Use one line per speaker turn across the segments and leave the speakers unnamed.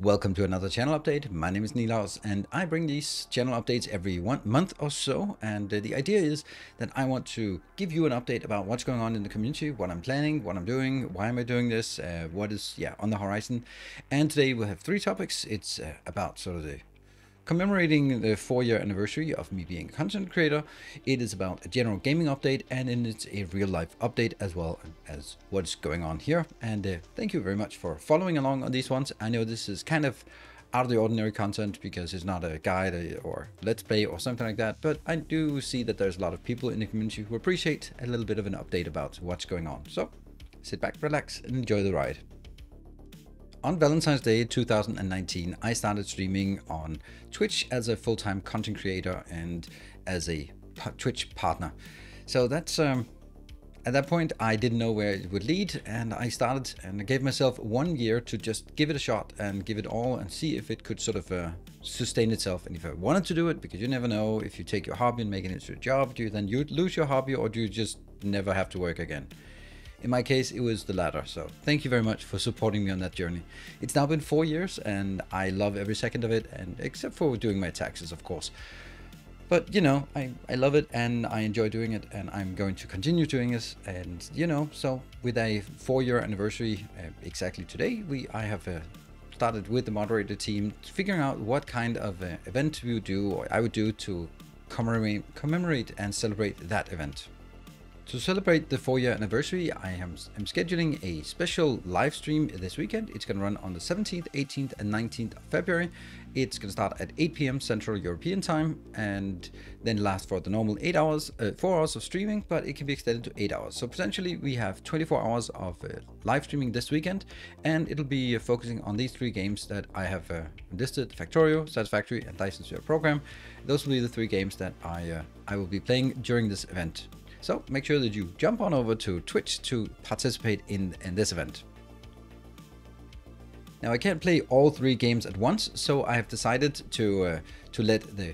Welcome to another channel update. My name is Nilaus and I bring these channel updates every 1 month or so. And the idea is that I want to give you an update about what's going on in the community, what I'm planning, what I'm doing, why am I doing this, what is on the horizon. And today we'll have 3 topics. It's about sort of the commemorating the 4-year anniversary of me being a content creator. It is about a general gaming update, and then it's a real life update as well as what's going on here. And thank you very much for following along on these ones. I know this is kind of out of the ordinary content because it's not a guide or let's play or something like that, but I do see that there's a lot of people in the community who appreciate a little bit of an update about what's going on. So sit back, relax, and enjoy the ride. On Valentine's Day 2019, I started streaming on Twitch as a full-time content creator and as a Twitch partner. So that's at that point I didn't know where it would lead, and I started and I gave myself 1 year to just give it a shot and give it all and see if it could sort of sustain itself, and if I wanted to do it, because you never know, if you take your hobby and make it into a job, do you then lose your hobby, or do you just never have to work again? In my case, it was the latter, so thank you very much for supporting me on that journey. It's now been 4 years, and I love every second of it, and except for doing my taxes, of course. But, you know, I love it, and I enjoy doing it, and I'm going to continue doing this. And, you know, so with a 4-year anniversary exactly today, I have started with the moderator team, figuring out what kind of event we would do, or I would do, to commemorate and celebrate that event. To celebrate the 4-year anniversary, I am scheduling a special live stream this weekend. It's going to run on the 17th, 18th and 19th of February. It's going to start at 8 p.m. Central European time and then last for the normal 4 hours of streaming, but it can be extended to 8 hours. So potentially we have 24 hours of live streaming this weekend, and it'll be focusing on these 3 games that I have listed: Factorio, Satisfactory and Dyson Sphere Program. Those will be the 3 games that I will be playing during this event. So make sure that you jump on over to Twitch to participate in this event. Now I can't play all 3 games at once, so I have decided to let the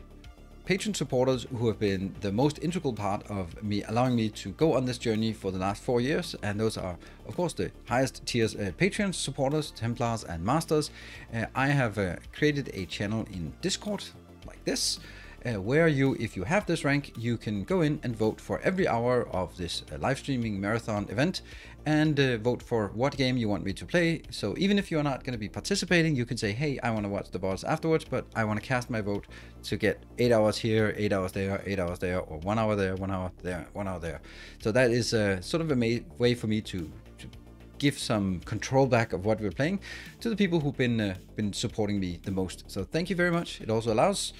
patron supporters, who have been the most integral part of me, allowing me to go on this journey for the last 4 years, and those are of course the highest tiers Patreon supporters, Templars and Masters. I have created a channel in Discord like this, where you, if you have this rank, you can go in and vote for every hour of this live streaming marathon event, and vote for what game you want me to play. So even if you're not going to be participating, you can say, hey, I want to watch the boss afterwards, but I want to cast my vote to get 8 hours here, 8 hours there, 8 hours there, or 1 hour there, 1 hour there, 1 hour there. So that is sort of a way for me to give some control back of what we're playing to the people who've been supporting me the most. So thank you very much. It also allows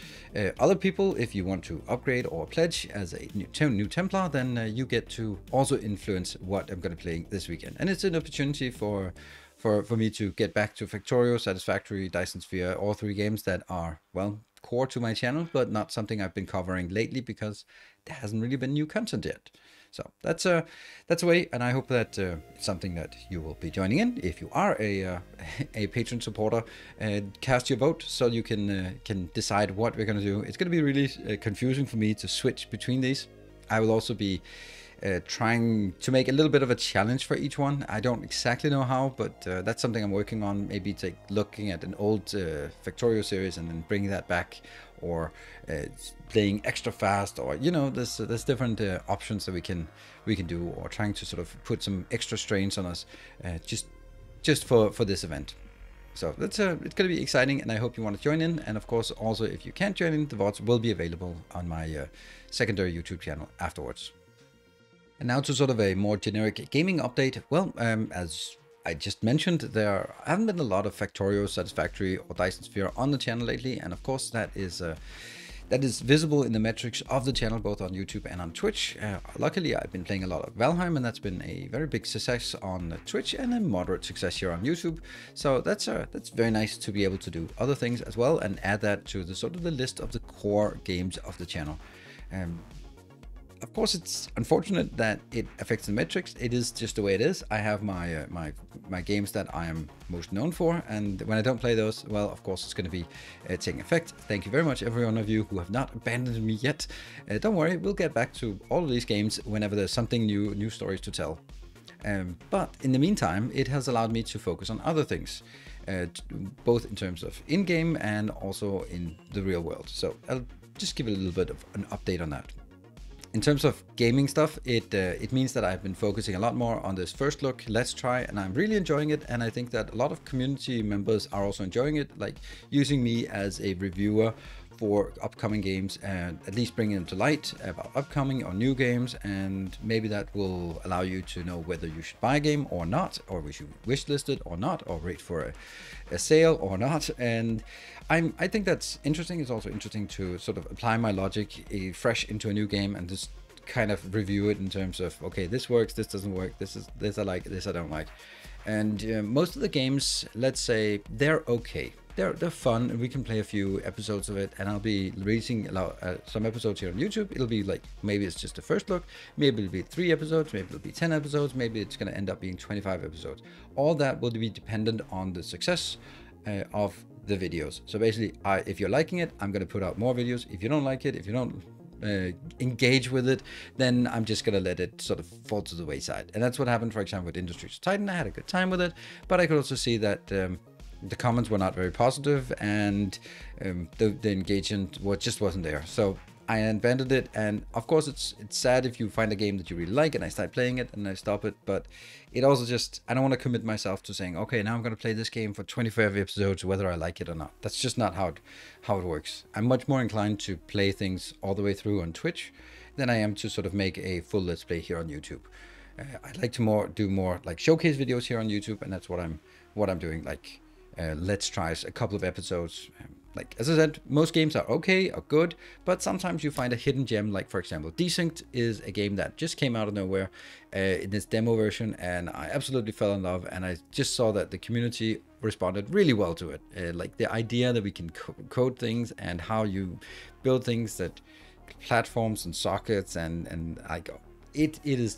other people, if you want to upgrade or pledge as a new Templar, then you get to also influence what I'm going to play this weekend. And it's an opportunity for me to get back to Factorio, Satisfactory, Dyson Sphere, all 3 games that are, well, core to my channel, but not something I've been covering lately because there hasn't really been new content yet. So that's a way, and I hope that it's something that you will be joining in if you are a patron supporter. Cast your vote so you can decide what we're going to do. It's going to be really confusing for me to switch between these. I will also be trying to make a little bit of a challenge for each one. I don't exactly know how, but that's something I'm working on. Maybe looking at an old Factorio series and then bringing that back, or playing extra fast, or, you know, there's different options that we can do, or trying to sort of put some extra strains on us just for this event. So that's it's going to be exciting, and I hope you want to join in. And of course, also, if you can't join in, the VODs will be available on my secondary YouTube channel afterwards. And now to sort of a more generic gaming update. Well, as I just mentioned, there haven't been a lot of Factorio, Satisfactory or Dyson Sphere on the channel lately, and of course that is visible in the metrics of the channel, both on YouTube and on Twitch. Luckily, I've been playing a lot of Valheim, and that's been a very big success on Twitch and a moderate success here on YouTube. So that's very nice to be able to do other things as well and add that to the sort of the list of the core games of the channel. Of course, it's unfortunate that it affects the metrics. It is just the way it is. I have my my games that I am most known for, and when I don't play those, well, of course, it's going to be taking effect. Thank you very much, every one of you who have not abandoned me yet. Don't worry, we'll get back to all of these games whenever there's something new stories to tell. But in the meantime, it has allowed me to focus on other things. both in terms of in-game and also in the real world. So I'll just give a little bit of an update on that. In terms of gaming stuff, it means that I've been focusing a lot more on this first look, let's try, and I'm really enjoying it. And I think that a lot of community members are also enjoying it, like using me as a reviewer for upcoming games and at least bringing them to light about upcoming or new games. And maybe that will allow you to know whether you should buy a game or not, or we should wishlist it or not, or wait for a sale or not. And I think that's interesting. It's also interesting to sort of apply my logic fresh into a new game and just kind of review it in terms of, okay, this works, this doesn't work, this I like, this I don't like. And most of the games, let's say, they're okay. They're fun, and we can play a few episodes of it, and I'll be releasing some episodes here on YouTube. It'll be like, maybe it's just a first look, maybe it'll be 3 episodes, maybe it'll be 10 episodes, maybe it's going to end up being 25 episodes. All that will be dependent on the success of the videos. So basically, if you're liking it, I'm going to put out more videos. If you don't like it, if you don't engage with it, then I'm just gonna let it sort of fall to the wayside. And that's what happened, for example, with Industries of Titan. I had a good time with it, but I could also see that the comments were not very positive, and the engagement just wasn't there. So I abandoned it, and of course it's sad if you find a game that you really like and I start playing it and I stop it, but it also just, I don't want to commit myself to saying, okay, now I'm going to play this game for 25 episodes whether I like it or not. That's just not how it works. I'm much more inclined to play things all the way through on Twitch than I am to sort of make a full let's play here on YouTube. I'd like to do more like showcase videos here on YouTube, and that's what I'm doing, like let's tries, a couple of episodes. Like, as I said, most games are okay or good, but sometimes you find a hidden gem. Like, for example, Desynced is a game that just came out of nowhere in its demo version, and I absolutely fell in love, and I just saw that the community responded really well to it. Like, the idea that we can code things and how you build things, that platforms and sockets, and like, it is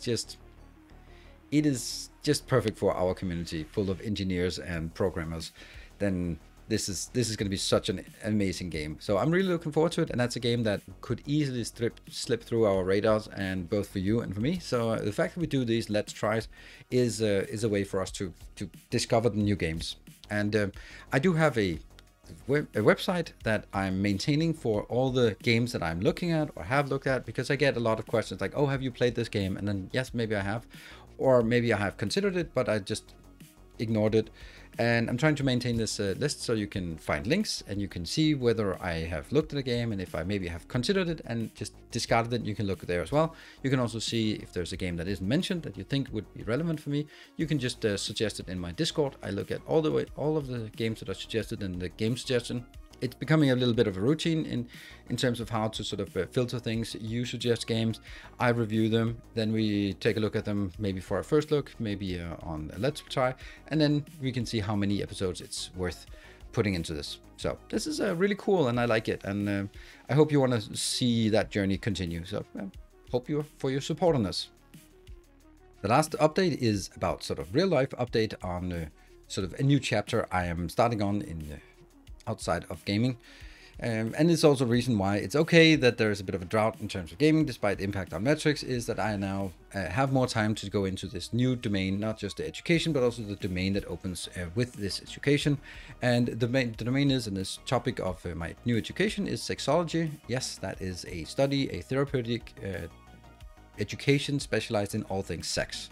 just perfect for our community full of engineers and programmers. Then this is going to be such an amazing game. So I'm really looking forward to it, and that's a game that could easily slip through our radars, and both for you and for me. So the fact that we do these let's tries is a way for us to discover the new games. And I do have a website that I'm maintaining for all the games that I'm looking at or have looked at, because I get a lot of questions like, oh, have you played this game? And then yes, maybe I have, or maybe I have considered it, but I just ignored it. And I'm trying to maintain this list so you can find links and you can see whether I have looked at a game, and if I maybe have considered it and just discarded it, you can look there as well. You can also see if there's a game that isn't mentioned that you think would be relevant for me. You can just suggest it in my Discord. I look at all of the games that are suggested in the game suggestion. It's becoming a little bit of a routine in terms of how to sort of filter things. You suggest games, I review them, then we take a look at them, maybe for a first look, maybe on a let's try, and then we can see how many episodes it's worth putting into this. So this is really cool, and I like it, and I hope you want to see that journey continue. So hope for your support on this. The last update is about sort of real life update on sort of a new chapter I am starting on in outside of gaming, and it's also a reason why it's okay that there's a bit of a drought in terms of gaming despite the impact on metrics, is that I now have more time to go into this new domain, not just the education but also the domain that opens with this education. And the domain is, in this topic of my new education, is sexology. Yes, that is a study, a therapeutic education specialized in all things sex,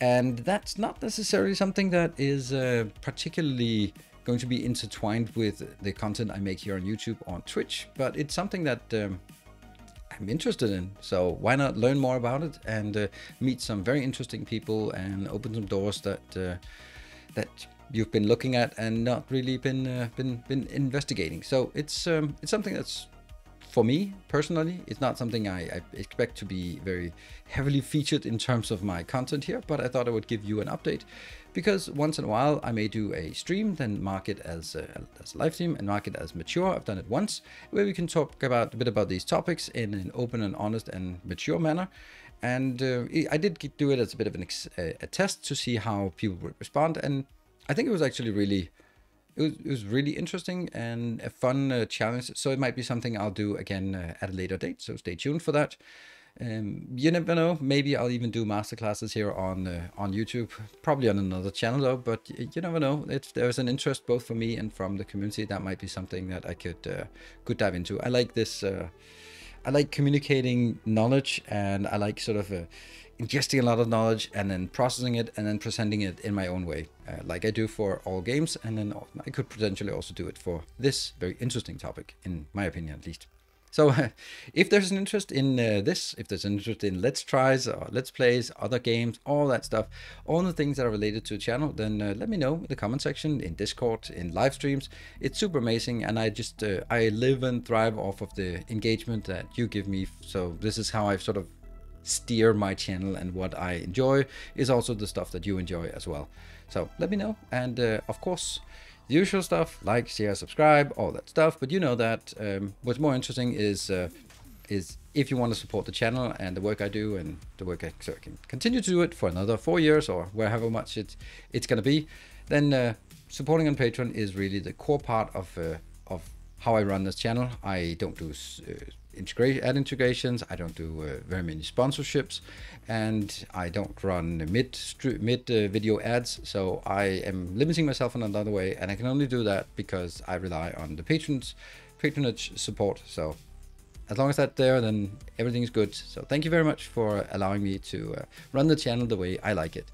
and that's not necessarily something that is particularly going to be intertwined with the content I make here on YouTube or on Twitch, but it's something that I'm interested in. So why not learn more about it and meet some very interesting people and open some doors that you've been looking at and not really been investigating. So it's something that's, for me personally, it's not something I expect to be very heavily featured in terms of my content here, but I thought I would give you an update, because once in a while I may do a stream, then mark it as a live stream and mark it as mature. I've done it once, where we can talk about a bit about these topics in an open and honest and mature manner. And I did do it as a bit of a test to see how people would respond, and I think it was actually really, it was really interesting and a fun challenge. So it might be something I'll do again at a later date, so stay tuned for that. You never know. Maybe I'll even do masterclasses here on YouTube, probably on another channel though. But you never know. If there's an interest both for me and from the community, that might be something that I could dive into. I like this. I like communicating knowledge, and I like sort of ingesting a lot of knowledge and then processing it and then presenting it in my own way, like I do for all games. And then I could potentially also do it for this very interesting topic, in my opinion at least. So if there's an interest in this, if there's an interest in Let's Tries or Let's Plays, other games, all that stuff, all the things that are related to the channel, then let me know in the comment section, in Discord, in live streams. It's super amazing, and I just, I live and thrive off of the engagement that you give me. So this is how I sort of steer my channel, and what I enjoy is also the stuff that you enjoy as well. So let me know, and of course, the usual stuff, like, share, subscribe, all that stuff. But you know that what's more interesting is if you want to support the channel and the work I do, and the work I can continue to do it for another 4 years or however much it's going to be, then supporting on Patreon is really the core part of how I run this channel. I don't do ad integrations, I don't do very many sponsorships, and I don't run mid video ads. So I am limiting myself in another way, and I can only do that because I rely on the patronage support. So as long as that's there, then everything's good. So thank you very much for allowing me to run the channel the way I like it.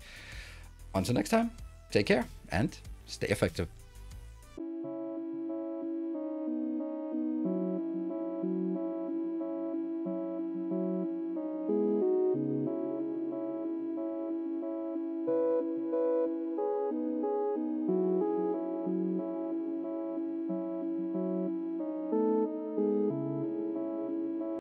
Until next time, take care and stay effective.